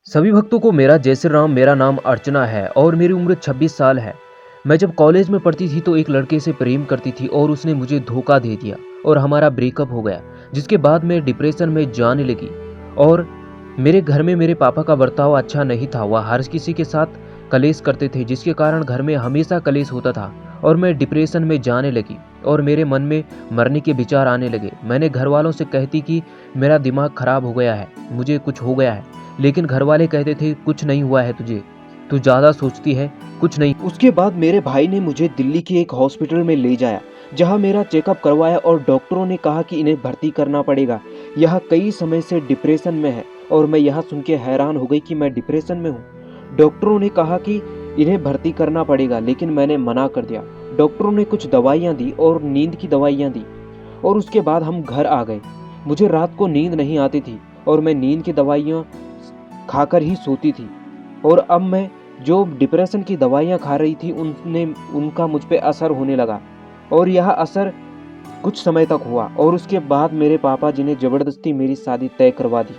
सभी भक्तों को मेरा जय श्री राम। मेरा नाम अर्चना है और मेरी उम्र 26 साल है। मैं जब कॉलेज में पढ़ती थी तो एक लड़के से प्रेम करती थी और उसने मुझे धोखा दे दिया और हमारा ब्रेकअप हो गया, जिसके बाद मैं डिप्रेशन में जाने लगी। और मेरे घर में मेरे पापा का बर्ताव अच्छा नहीं था। वह हर किसी के साथ कलेश करते थे, जिसके कारण घर में हमेशा कलेश होता था और मैं डिप्रेशन में जाने लगी और मेरे मन में मरने के विचार आने लगे। मैंने घर वालों से कहती कि मेरा दिमाग खराब हो गया है, मुझे कुछ हो गया है, लेकिन घर वाले कहते थे कुछ नहीं हुआ है तुझे, तू ज़्यादा सोचती है, कुछ नहीं। उसके बाद मेरे भाई ने मुझे दिल्ली के एक हॉस्पिटल में ले जाया, जहां मेरा चेकअप करवाया और डॉक्टरों ने कहा कि इन्हें भर्ती करना पड़ेगा। यह कई समय से डिप्रेशन में है और मैं यह सुन के हैरान हो गई कि मैं डिप्रेशन में हूँ। डॉक्टरों ने कहा कि इन्हें भर्ती करना पड़ेगा, लेकिन मैंने मना कर दिया। डॉक्टरों ने कुछ दवाइयाँ दी और नींद की दवाइयाँ दी और उसके बाद हम घर आ गए। मुझे रात को नींद नहीं आती थी और मैं नींद की दवाइयाँ खाकर ही सोती थी। और अब मैं जो डिप्रेशन की दवाइयाँ खा रही थी उनका मुझ पे असर होने लगा और यह असर कुछ समय तक हुआ और उसके बाद मेरे पापा जी ने ज़बरदस्ती मेरी शादी तय करवा दी,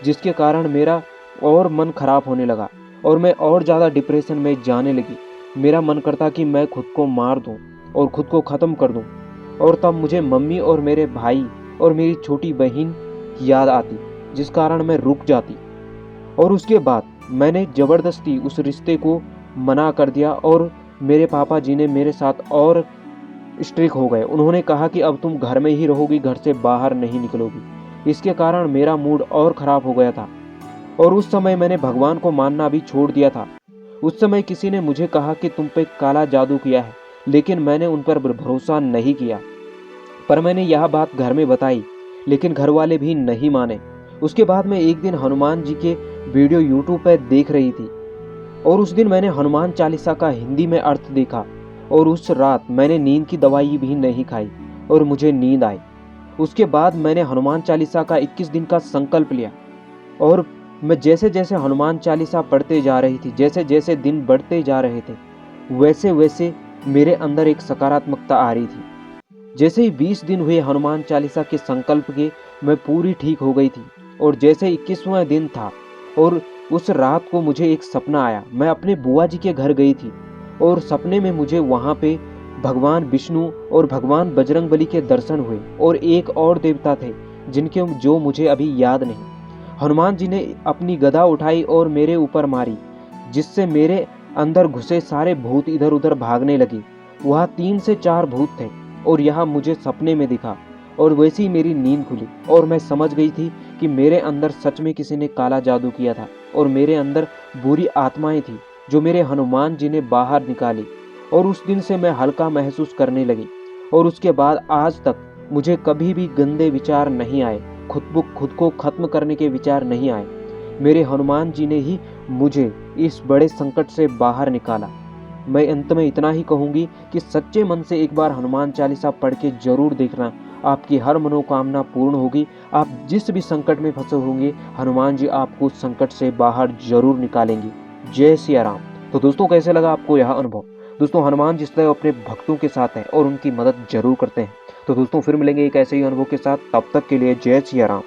जिसके कारण मेरा और मन खराब होने लगा और मैं और ज़्यादा डिप्रेशन में जाने लगी। मेरा मन करता कि मैं खुद को मार दूं और खुद को ख़त्म कर दूं। और तब मुझे मम्मी और मेरे भाई और मेरी छोटी बहन याद आती, जिस कारण मैं रुक जाती। और उसके बाद मैंने ज़बरदस्ती उस रिश्ते को मना कर दिया और मेरे पापा जी ने मेरे साथ और स्ट्रिक्ट हो गए। उन्होंने कहा कि अब तुम घर में ही रहोगी, घर से बाहर नहीं निकलोगी। इसके कारण मेरा मूड और ख़राब हो गया था और उस समय मैंने भगवान को मानना भी छोड़ दिया था। उस समय किसी ने मुझे कहा कि तुम पे काला जादू किया है, लेकिन मैंने उन पर भरोसा नहीं किया। पर मैंने यह बात घर में बताई, लेकिन घर वाले भी नहीं माने। उसके बाद मैं एक दिन हनुमान जी के वीडियो यूट्यूब पर देख रही थी और उस दिन मैंने हनुमान चालीसा का हिंदी में अर्थ देखा और उस रात मैंने नींद की दवाई भी नहीं खाई और मुझे नींद आई। उसके बाद मैंने हनुमान चालीसा का 21 दिन का संकल्प लिया और मैं जैसे जैसे हनुमान चालीसा पढ़ते जा रही थी, जैसे जैसे दिन बढ़ते जा रहे थे, वैसे वैसे मेरे अंदर एक सकारात्मकता आ रही थी। जैसे ही 20 दिन हुए हनुमान चालीसा के संकल्प के, मैं पूरी ठीक हो गई थी। और जैसे 21वां दिन था और उस रात को मुझे एक सपना आया। मैं अपने बुआ जी के घर गई थी और सपने में मुझे वहाँ पे भगवान विष्णु और भगवान बजरंगबली के दर्शन हुए और एक और देवता थे जिनके जो मुझे अभी याद नहीं। हनुमान जी ने अपनी गदा उठाई और मेरे ऊपर मारी, जिससे मेरे अंदर घुसे सारे भूत इधर उधर भागने लगी। वहाँ 3 से 4 भूत थे और यह मुझे सपने में दिखा और वैसी ही मेरी नींद खुली और मैं समझ गई थी कि मेरे अंदर सच में किसी ने काला जादू किया था और मेरे अंदर बुरी आत्माएं थी जो मेरे हनुमान जी ने बाहर निकाली। और उस दिन से मैं हल्का महसूस करने लगी और उसके बाद आज तक मुझे कभी भी गंदे विचार नहीं आए, खुद को खत्म करने के विचार नहीं आए। मेरे हनुमान जी ने ही मुझे इस बड़े संकट से बाहर निकाला। मैं अंत में इतना ही कहूँगी कि सच्चे मन से एक बार हनुमान चालीसा पढ़ के जरूर देखना, आपकी हर मनोकामना पूर्ण होगी। आप जिस भी संकट में फंसे होंगे, हनुमान जी आपको उस संकट से बाहर जरूर निकालेंगे। जय सिया राम। तो दोस्तों, कैसे लगा आपको यह अनुभव? दोस्तों, हनुमान जी सदैव अपने भक्तों के साथ हैं और उनकी मदद जरूर करते हैं। तो दोस्तों, फिर मिलेंगे एक ऐसे ही अनुभव के साथ। तब तक के लिए जय सिया राम।